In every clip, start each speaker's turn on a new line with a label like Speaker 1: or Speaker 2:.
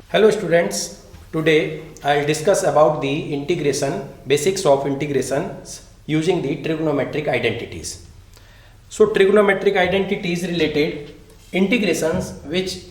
Speaker 1: Hello students, today I will discuss about the integration, basics of integrations using the trigonometric identities. So trigonometric identities related integrations which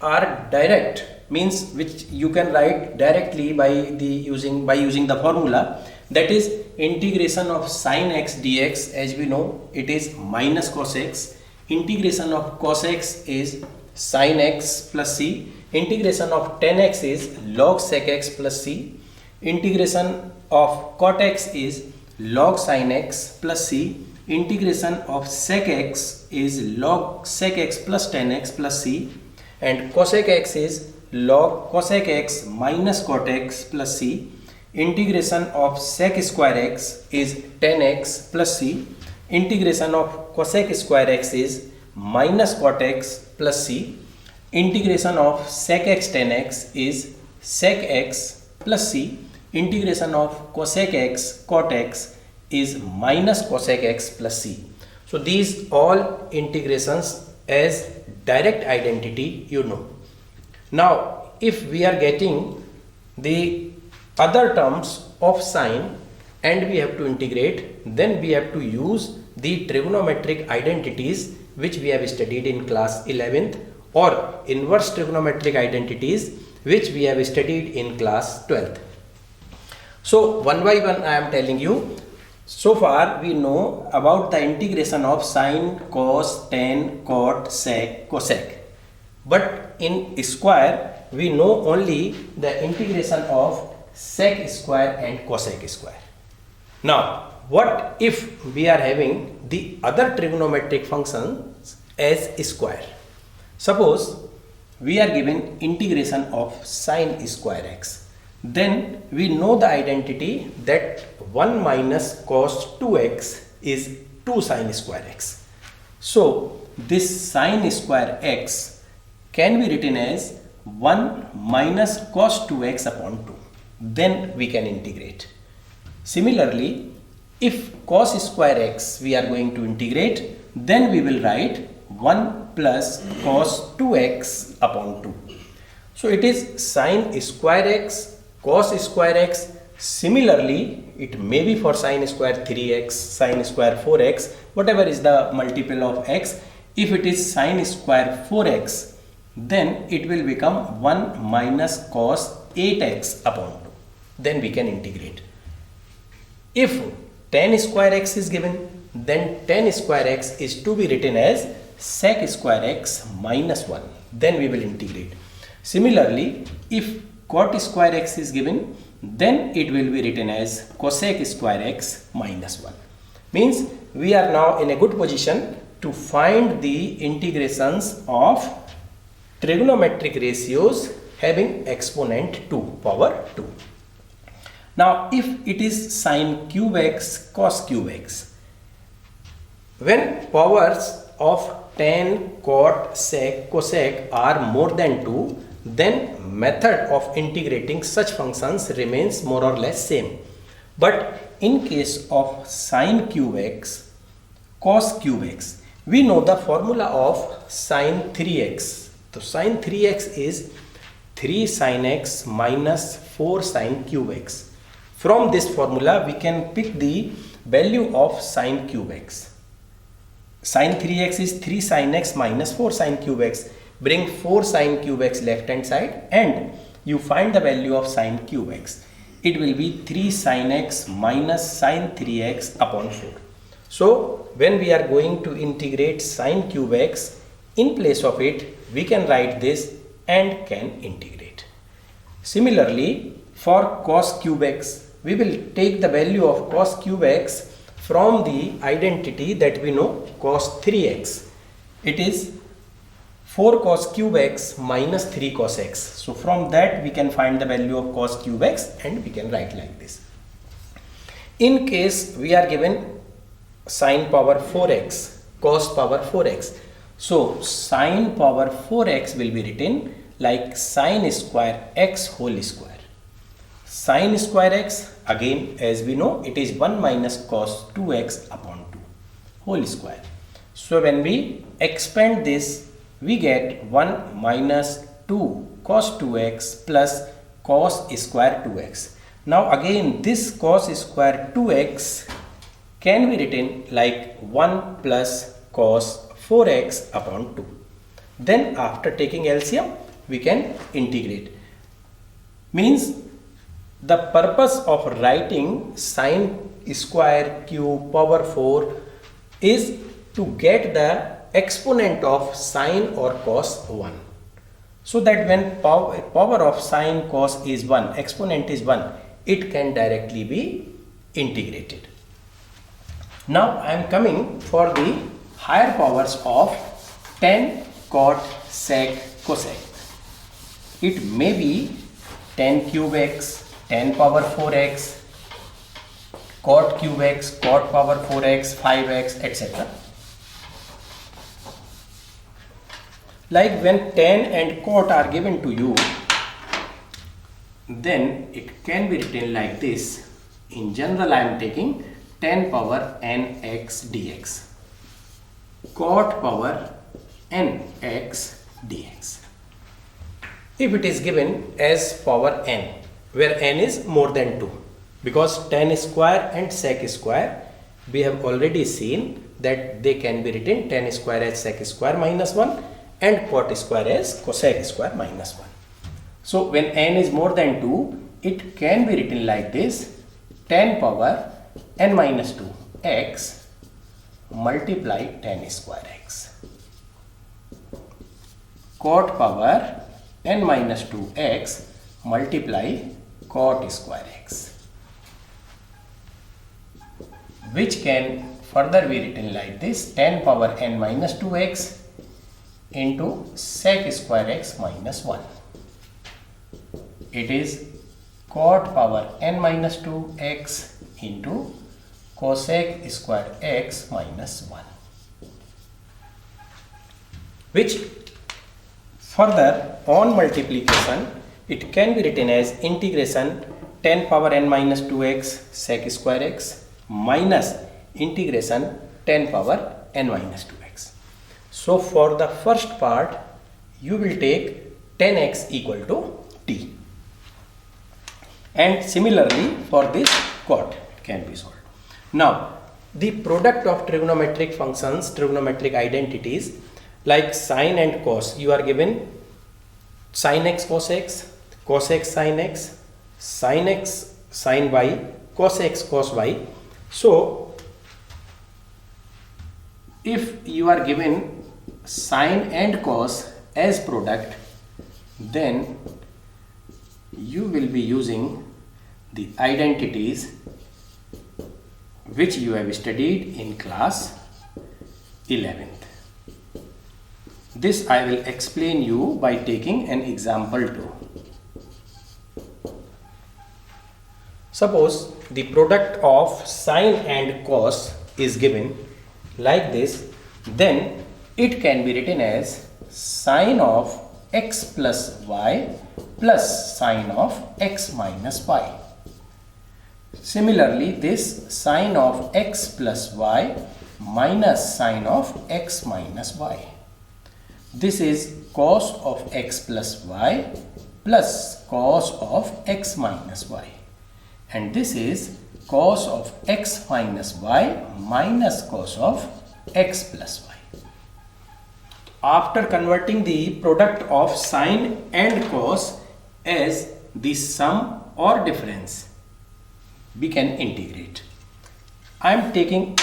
Speaker 1: are direct means which you can write directly by using the formula, that is integration of sin x dx. As we know, it is minus cos x. Integration of cos x is sin x plus c. Integration of tan x is log sec x plus c. Integration of cot x is log sin x plus c. Integration of sec x is log sec x plus tan x plus c. And cosec x is log cosec x minus cot x plus c. Integration of sec square x is tan x plus c. Integration of cosec square x is minus cot x plus c. Integration of sec x tan x is sec x plus c. Integration of cosec x cot x is minus cosec x plus c. So these all integrations as direct identity you know. Now if we are getting the other terms of sine and we have to integrate, then we have to use the trigonometric identities which we have studied in class 11th or inverse trigonometric identities which we have studied in class 12th. So one by one I am telling you. So far we know about the integration of sine, cos, tan, cot, sec, cosec. But in square we know only the integration of sec square and cosec square. Now what if we are having the other trigonometric functions as square? Suppose we are given integration of sine square x. Then we know the identity that 1 minus cos 2x is 2 sine square x. So this sine square x can be written as 1 minus cos 2x upon 2. Then we can integrate. Similarly, if cos square x we are going to integrate, then we will write 1 plus cos 2x upon 2. So it is sine square x, cos square x. Similarly, it may be for sine square 3x, sine square 4x, whatever is the multiple of x. If it is sine square 4x, then it will become 1 minus cos 8x upon 2. Then we can integrate. If tan square x is given, then tan square x is to be written as sec square x minus 1. Then we will integrate. Similarly, if cot square x is given, then it will be written as cosec square x minus 1. Means we are now in a good position to find the integrations of trigonometric ratios having exponent 2 power 2. Now if it is sine cube x cos cube x, when powers of tan, cot, sec, cosec are more than 2, then method of integrating such functions remains more or less same. But in case of sine cube x, cos cube x, we know the formula of sine 3x. So sine 3x is 3 sine x minus 4 sine cube x. From this formula we can pick the value of sine cube x. Sine 3x is 3 sine x minus 4 sine cube x. Bring 4 sine cube x left hand side and you find the value of sine cube x. It will be 3 sine x minus sine 3x upon 4. So when we are going to integrate sine cube x, in place of it we can write this and can integrate. Similarly, for cos cube x, we will take the value of cos cube x from the identity that we know, cos 3x. It is 4 cos cube x minus 3 cos x. So from that we can find the value of cos cube x and we can write like this. In case we are given sine power 4x, cos power 4x. So sine power 4x will be written like sine square x whole square. Sine square x, again as we know, it is 1 minus cos 2x upon 2 whole square. So when we expand this, we get 1 minus 2 cos 2x plus cos square 2x. Now again this cos square 2x can be written like 1 plus cos 4x upon 2. Then after taking LCM we can integrate. Means the purpose of writing sine square cube power 4 is to get the exponent of sine or cos 1. So that when power of sine cos is 1, exponent is 1, it can directly be integrated. Now I am coming for the higher powers of tan, cot, sec, cosec. It may be tan cube x, tan power 4x, cot cube x, cot power 4x, 5x, etc. Like when tan and cot are given to you, then it can be written like this. In general, I am taking tan power nx dx, cot power nx dx. If it is given as power n, where n is more than 2, because tan square and sec square, we have already seen that they can be written tan square as sec square minus 1 and cot square as cosec square minus 1. So when n is more than 2, it can be written like this: tan power n minus 2 x multiply tan square x, cot power n minus 2 x multiply cot square x, which can further be written like this: tan power n minus 2 x into sec square x minus 1. It is cot power n minus 2 x into cosec square x minus 1, which further on multiplication it can be written as integration tan power n minus 2x sec square x minus integration tan power n minus 2x. So for the first part you will take tan x equal to t, and similarly for this cot it can be solved. Now the product of trigonometric functions, trigonometric identities like sine and cos, you are given sin x cos x, cos x sin x, sin x sin y, cos x cos y. So if you are given sine and cos as product, then you will be using the identities which you have studied in class 11th. This I will explain you by taking an example too. Suppose the product of sine and cos is given like this, then it can be written as sine of x plus y plus sine of x minus y. Similarly, this sine of x plus y minus sine of x minus y. This is cos of x plus y plus cos of x minus y, and this is cos of x minus y minus cos of x plus y. After converting the product of sine and cos as the sum or difference, we can integrate. I am taking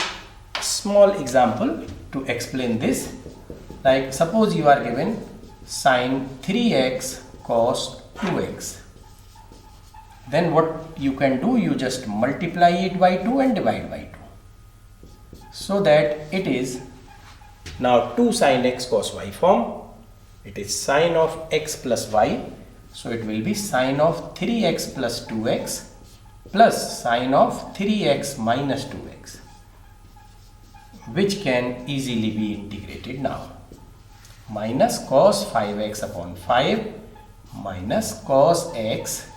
Speaker 1: a small example to explain this. Like suppose you are given sine 3x cos 2x. Then what you can do, you just multiply it by 2 and divide by 2. So that it is now 2 sine x cos y form. It is sine of x plus y. So it will be sine of 3x plus 2x plus sine of 3x minus 2x, which can easily be integrated now. Minus cos 5x upon 5 minus cos x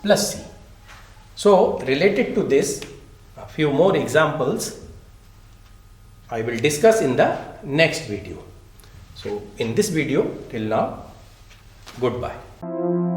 Speaker 1: plus c. So related to this, a few more examples I will discuss in the next video. So in this video till now, Goodbye.